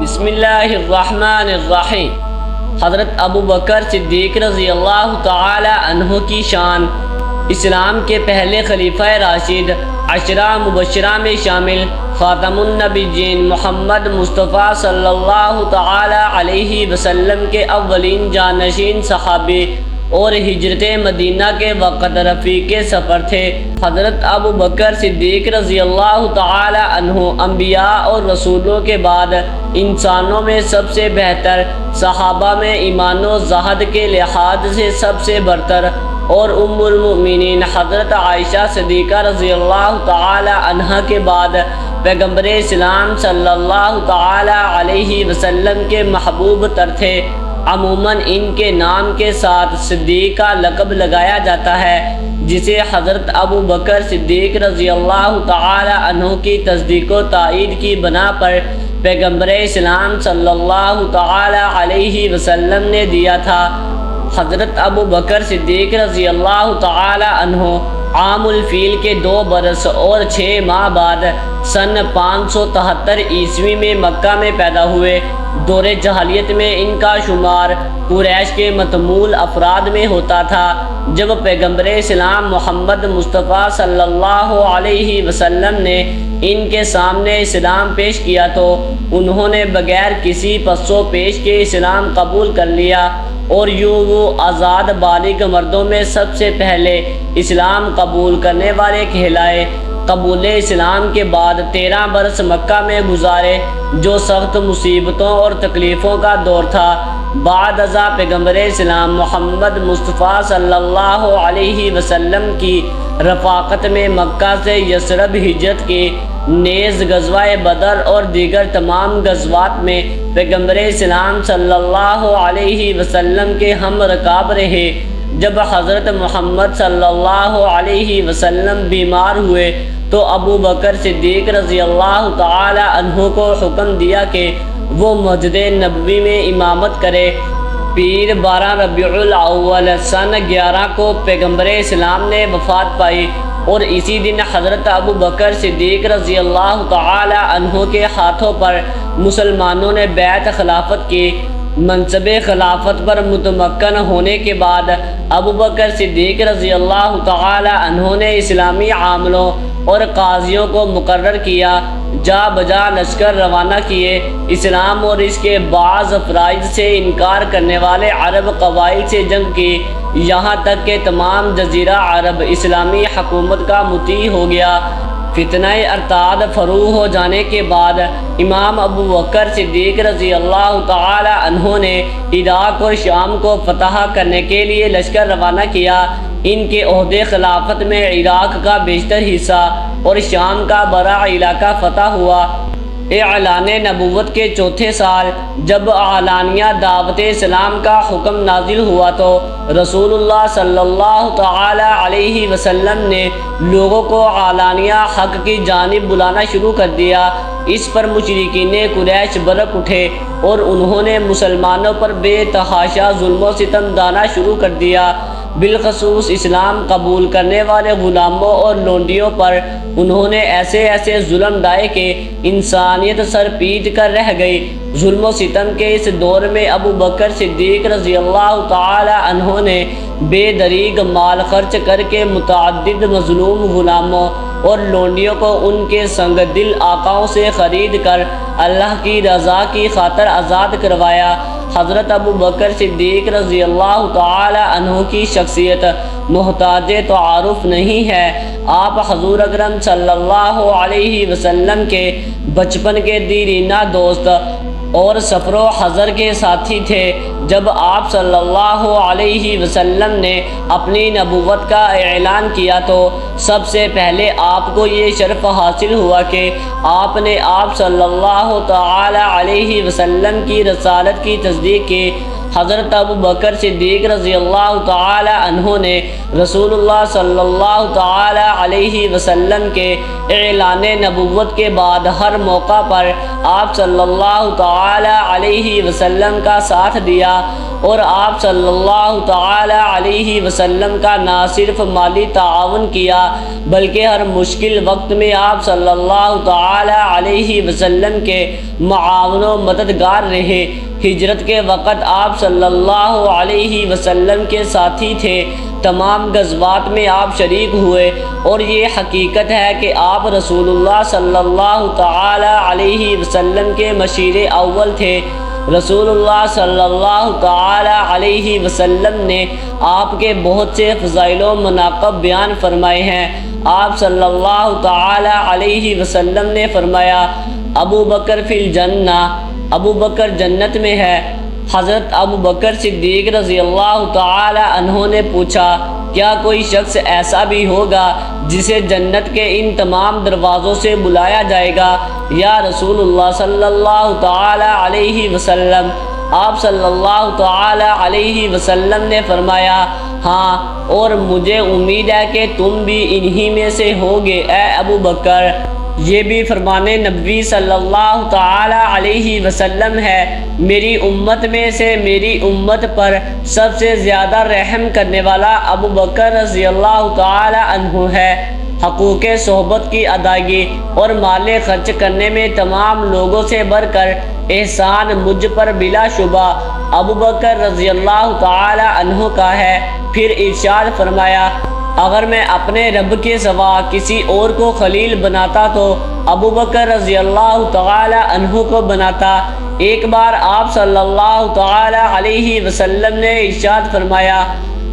بسم اللہ الرحمن الرحیم۔ حضرت ابو بکر صدیق رضی اللہ تعالی عنہ کی شان اسلام کے پہلے خلیفہ راشد، عشرہ مبشرہ میں شامل خاتم النبیین محمد مصطفیٰ صلی اللہ تعالی علیہ وسلم کے اولین جانشین صحابی اور ہجرت مدینہ کے وقت رفیق سفر تھے۔ حضرت ابو بکر صدیق رضی اللہ تعالی عنہ انبیاء اور رسولوں کے بعد انسانوں میں سب سے بہتر، صحابہ میں ایمان و زہد کے لحاظ سے سب سے برتر، اور ام المؤمنین حضرت عائشہ صدیقہ رضی اللہ تعالی عنہ کے بعد پیغمبر اسلام صلی اللہ تعالی علیہ وسلم کے محبوب تر تھے۔ عموماً ان کے نام کے ساتھ صدیق کا لقب لگایا جاتا ہے، جسے حضرت ابو بکر صدیق رضی اللہ تعالی عنہ کی تصدیق و تائید کی بنا پر پیغمبر اسلام صلی اللہ تعالی علیہ وسلم نے دیا تھا۔ حضرت ابو بکر صدیق رضی اللہ تعالی عنہ عام الفیل کے 2 برس اور 6 ماہ بعد سن 573 عیسوی میں مکہ میں پیدا ہوئے۔ دور جاہلیت میں ان کا شمار قریش کے متمول افراد میں ہوتا تھا۔ جب پیغمبر اسلام محمد مصطفیٰ صلی اللہ علیہ وسلم نے ان کے سامنے اسلام پیش کیا تو انہوں نے بغیر کسی پس و پیش کے اسلام قبول کر لیا، اور یوں وہ آزاد بالغ مردوں میں سب سے پہلے اسلام قبول کرنے والے کہلائے۔ قبول اسلام کے بعد 13 برس مکہ میں گزارے، جو سخت مصیبتوں اور تکلیفوں کا دور تھا۔ بعد ازاں پیغمبر اسلام محمد مصطفیٰ صلی اللہ علیہ وسلم کی رفاقت میں مکہ سے یثرب ہجرت کی، نیز غزوہ بدر اور دیگر تمام غزوات میں پیغمبر اسلام صلی اللہ علیہ وسلم کے ہم رکاب رہے۔ جب حضرت محمد صلی اللہ علیہ وسلم بیمار ہوئے تو ابو بکر صدیق رضی اللہ تعالی عنہ کو حکم دیا کہ وہ مسجد نبوی میں امامت کرے۔ پیر 12 ربیع الاول سن 11 کو پیغمبر اسلام نے وفات پائی، اور اسی دن حضرت ابو بکر صدیق رضی اللہ تعالی عنہ کے ہاتھوں پر مسلمانوں نے بیعت خلافت کی۔ منصب خلافت پر متمکن ہونے کے بعد ابو بکر صدیق رضی اللہ تعالی عنہ نے اسلامی عاملوں اور قاضیوں کو مقرر کیا، جا بجا لشکر روانہ کیے، اسلام اور اس کے بعض فرائض سے انکار کرنے والے عرب قبائل سے جنگ کی، یہاں تک کہ تمام جزیرہ عرب اسلامی حکومت کا مطیع ہو گیا۔ فتنہ ارتاد فروغ ہو جانے کے بعد امام ابو بکر صدیق رضی اللہ تعالی عنہ نے عراق اور شام کو فتح کرنے کے لیے لشکر روانہ کیا۔ ان کے عہدے خلافت میں عراق کا بیشتر حصہ اور شام کا بڑا علاقہ فتح ہوا۔ اعلان نبوت کے 4تھے سال جب اعلانیہ دعوت اسلام کا حکم نازل ہوا تو رسول اللہ صلی اللہ تعالی علیہ وسلم نے لوگوں کو اعلانیہ حق کی جانب بلانا شروع کر دیا۔ اس پر مشرکین قریش برک اٹھے اور انہوں نے مسلمانوں پر بے تحاشا ظلم و ستم ڈھانا شروع کر دیا۔ بالخصوص اسلام قبول کرنے والے غلاموں اور لونڈیوں پر انہوں نے ایسے ظلم ڈھائے کہ انسانیت سر پیٹ کر رہ گئی۔ ظلم و ستم کے اس دور میں ابو بکر صدیق رضی اللہ تعالی عنہ نے بے دریغ مال خرچ کر کے متعدد مظلوم غلاموں اور لونڈیوں کو ان کے سنگ دل آقاؤں سے خرید کر اللہ کی رضا کی خاطر آزاد کروایا۔ حضرت ابو بکر صدیق رضی اللہ تعالی عنہ کی شخصیت محتاج تعارف نہیں ہے۔ آپ حضور اکرم صلی اللہ علیہ وسلم کے بچپن کے دیرینہ دوست اور سفر و حضر کے ساتھی تھے۔ جب آپ صلی اللہ علیہ وسلم نے اپنی نبوت کا اعلان کیا تو سب سے پہلے آپ کو یہ شرف حاصل ہوا کہ آپ نے آپ صلی اللہ تعالی علیہ وسلم کی رسالت کی تصدیق کی۔ حضرت ابو بکر صدیق رضی اللہ تعالی عنہ نے رسول اللہ صلی اللہ تعالی علیہ وسلم کے اعلان نبوت کے بعد ہر موقع پر آپ صلی اللہ تعالی علیہ وسلم کا ساتھ دیا اور آپ صلی اللہ تعالی علیہ وسلم کا نہ صرف مالی تعاون کیا بلکہ ہر مشکل وقت میں آپ صلی اللہ تعالی علیہ وسلم کے معاون و مددگار رہے۔ ہجرت کے وقت آپ صلی اللہ علیہ وسلم کے ساتھی تھے، تمام غزوات میں آپ شریک ہوئے، اور یہ حقیقت ہے کہ آپ رسول اللہ صلی اللہ تعالی علیہ وسلم کے مشیر اول تھے۔ رسول اللہ صلی اللہ تعالی علیہ وسلم نے آپ کے بہت سے فضائل و مناقب بیان فرمائے ہیں۔ آپ صلی اللہ تعالی علیہ وسلم نے فرمایا، ابو بکر فی الجنہ، ابو بکر جنت میں ہے۔ حضرت ابو بکر صدیق رضی اللہ تعالی عنہ نے پوچھا، کیا کوئی شخص ایسا بھی ہوگا جسے جنت کے ان تمام دروازوں سے بلایا جائے گا؟ یا رسول اللہ صلی اللہ تعالی علیہ وسلم۔ آپ صلی اللہ تعالی علیہ وسلم نے فرمایا، ہاں، اور مجھے امید ہے کہ تم بھی انہی میں سے ہوگے اے ابو بکر۔ یہ بھی فرمان نبوی صلی اللہ تعالی علیہ وسلم ہے، میری امت میں سے میری امت پر سب سے زیادہ رحم کرنے والا ابو بکر رضی اللہ تعالی عنہ ہے۔ حقوق صحبت کی ادائیگی اور مال خرچ کرنے میں تمام لوگوں سے بڑھ کر احسان مجھ پر بلا شبہ ابو بکر رضی اللہ تعالی عنہ کا ہے۔ پھر ارشاد فرمایا، اگر میں اپنے رب کے سوا کسی اور کو خلیل بناتا تو ابو بکر رضی اللہ تعالی عنہ کو بناتا۔ ایک بار آپ صلی اللہ تعالی علیہ وسلم نے ارشاد فرمایا،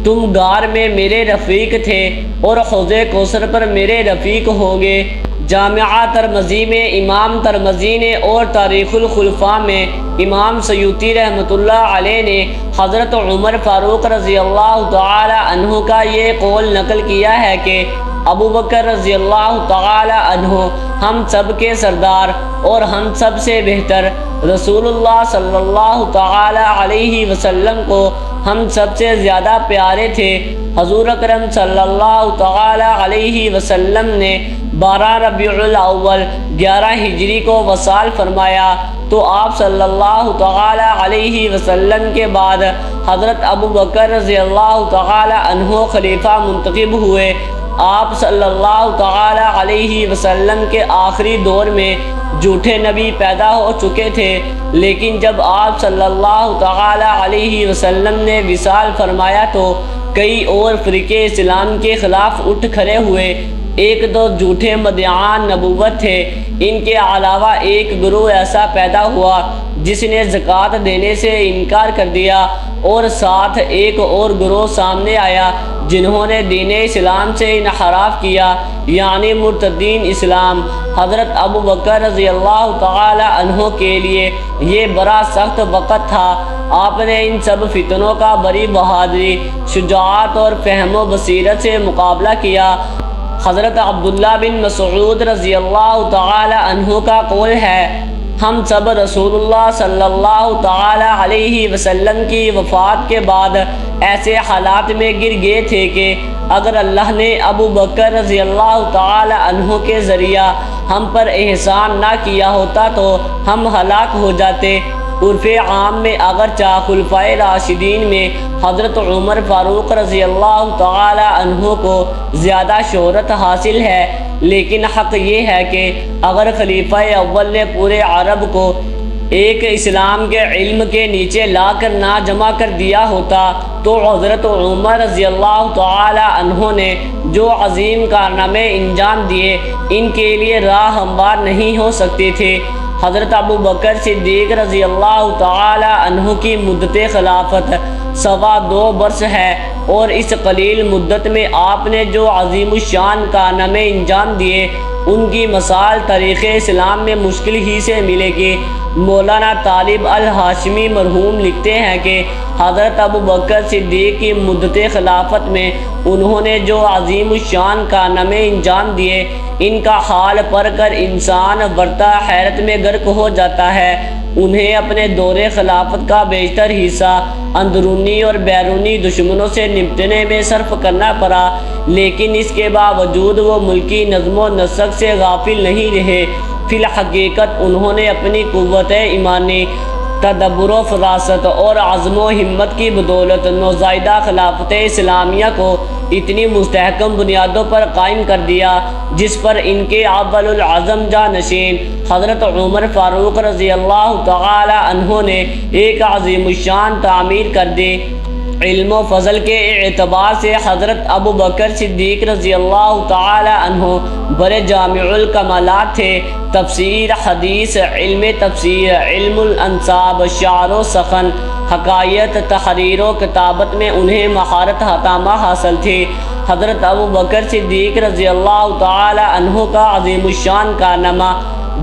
تم غار میں میرے رفیق تھے اور حوض کوثر پر میرے رفیق ہوگے۔ جامعہ ترمذی میں امام ترمذی نے اور تاریخ الخلفاء میں امام سیوطی رحمۃ اللہ علیہ نے حضرت عمر فاروق رضی اللہ تعالی عنہ کا یہ قول نقل کیا ہے کہ ابو بکر رضی اللہ تعالی عنہ ہم سب کے سردار اور ہم سب سے بہتر، رسول اللہ صلی اللہ تعالی علیہ وسلم کو ہم سب سے زیادہ پیارے تھے۔ حضور اکرم صلی اللہ تعالی علیہ وسلم نے 12 ربیع الاول 11 ہجری کو وصال فرمایا تو آپ صلی اللہ تعالی علیہ وسلم کے بعد حضرت ابو بکر رضی اللہ تعالی عنہ خلیفہ منتخب ہوئے۔ آپ صلی اللہ تعالی علیہ وسلم کے آخری دور میں جھوٹے نبی پیدا ہو چکے تھے، لیکن جب آپ صلی اللہ تعالی علیہ وسلم نے وصال فرمایا تو کئی اور فرقے اسلام کے خلاف اٹھ کھڑے ہوئے۔ ایک دو جھوٹے مدعیان نبوت تھے، ان کے علاوہ ایک گروہ ایسا پیدا ہوا جس نے زکوٰۃ دینے سے انکار کر دیا، اور ساتھ ایک اور گروہ سامنے آیا جنہوں نے دین اسلام سے انحراف کیا، یعنی مرتدین اسلام۔ حضرت ابو بکر رضی اللہ تعالی عنہ کے لیے یہ بڑا سخت وقت تھا۔ آپ نے ان سب فتنوں کا بڑی بہادری، شجاعت اور فہم و بصیرت سے مقابلہ کیا۔ حضرت عبداللہ بن مسعود رضی اللہ تعالی عنہ کا قول ہے، ہم سب رسول اللہ صلی اللہ تعالی علیہ وسلم کی وفات کے بعد ایسے حالات میں گر گئے تھے کہ اگر اللہ نے ابو بکر رضی اللہ تعالی عنہ کے ذریعہ ہم پر احسان نہ کیا ہوتا تو ہم ہلاک ہو جاتے۔ عرف عام میں اگرچہ خلفائے راشدین میں حضرت عمر فاروق رضی اللہ تعالی عنہ کو زیادہ شہرت حاصل ہے، لیکن حق یہ ہے کہ اگر خلیفہ اول نے پورے عرب کو ایک اسلام کے علم کے نیچے لا کر نہ جمع کر دیا ہوتا تو حضرت عمر رضی اللہ تعالی عنہ نے جو عظیم کارنامے انجام دیے ان کے لیے راہ ہموار نہیں ہو سکتے تھے۔ حضرت ابو بکر صدیق رضی اللہ تعالی عنہ کی مدت خلافت 2.25 برس ہے، اور اس قلیل مدت میں آپ نے جو عظیم الشان کارنامے انجام دیے ان کی مثال تاریخ اسلام میں مشکل ہی سے ملے گی۔ مولانا طالب الہاشمی مرحوم لکھتے ہیں کہ حضرت ابو بکر صدیق کی مدت خلافت میں انہوں نے جو عظیم الشان کارنامے انجام دیے ان کا حال پڑھ کر انسان ورطہ حیرت میں غرق ہو جاتا ہے۔ انہیں اپنے دور خلافت کا بیشتر حصہ اندرونی اور بیرونی دشمنوں سے نمٹنے میں صرف کرنا پڑا، لیکن اس کے باوجود وہ ملکی نظم و نسق سے غافل نہیں رہے۔ فی الحقیقت انہوں نے اپنی قوت ایمانی تدبر و فراست اور عزم و ہمت کی بدولت نوزائیدہ خلافت اسلامیہ کو اتنی مستحکم بنیادوں پر قائم کر دیا جس پر ان کے اول العزم جانشین حضرت عمر فاروق رضی اللہ تعالی عنہ نے ایک عظیم الشان تعمیر کر دی۔ علم و فضل کے اعتبار سے حضرت ابو بکر صدیق رضی اللہ تعالی عنہ بڑے جامع الکمالات تھے۔ تفسیر، حدیث، علم تفسیر، علم الانساب، شعر و سخن، حکایت، تحریر و کتابت میں انہیں مہارت تامہ حاصل تھی۔ حضرت ابو بکر صدیق رضی اللہ تعالی عنہ کا عظیم الشان کارنامہ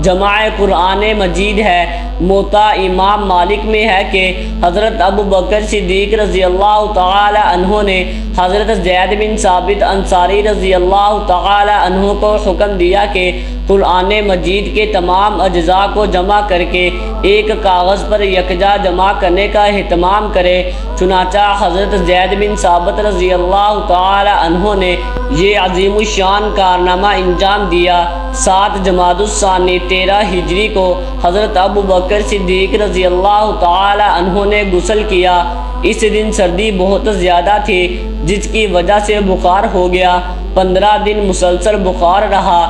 جمع قرآن مجید ہے۔ موطا امام مالک میں ہے کہ حضرت ابو بکر صدیق رضی اللہ تعالی عنہ نے حضرت زید بن ثابت انصاری رضی اللہ تعالی عنہ کو حکم دیا کہ قرآن مجید کے تمام اجزاء کو جمع کر کے ایک کاغذ پر یکجا جمع کرنے کا اہتمام کرے۔ چنانچہ حضرت زید بن ثابت رضی اللہ تعالی عنہ نے یہ عظیم الشان کارنامہ انجام دیا۔ 7 جمادی الثانی 13 ہجری کو حضرت ابو بکر صدیق رضی اللہ تعالی عنہ نے غسل کیا۔ اس دن سردی بہت زیادہ تھی جس کی وجہ سے بخار ہو گیا۔ 15 دن مسلسل بخار رہا۔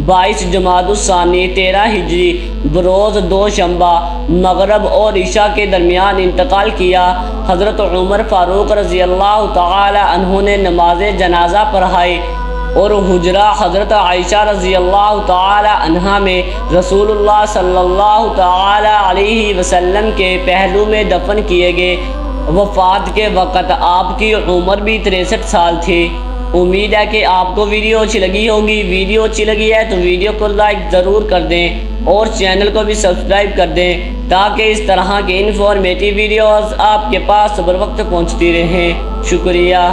22 جمادی الثانی 13 ہجری بروز دوشنبہ مغرب اور عشاء کے درمیان انتقال کیا۔ حضرت عمر فاروق رضی اللہ تعالی عنہ نے نماز جنازہ پڑھائی اور حجرہ حضرت عائشہ رضی اللہ تعالی عنہا میں رسول اللہ صلی اللہ تعالی علیہ وسلم کے پہلو میں دفن کیے گئے۔ وفات کے وقت آپ کی عمر بھی 63 سال تھی۔ امید ہے کہ آپ کو ویڈیو اچھی لگی ہوگی۔ ویڈیو اچھی لگی ہے تو ویڈیو کو لائک ضرور کر دیں اور چینل کو بھی سبسکرائب کر دیں تاکہ اس طرح کے انفارمیٹیو ویڈیوز آپ کے پاس بر وقت پہنچتی رہیں۔ شکریہ۔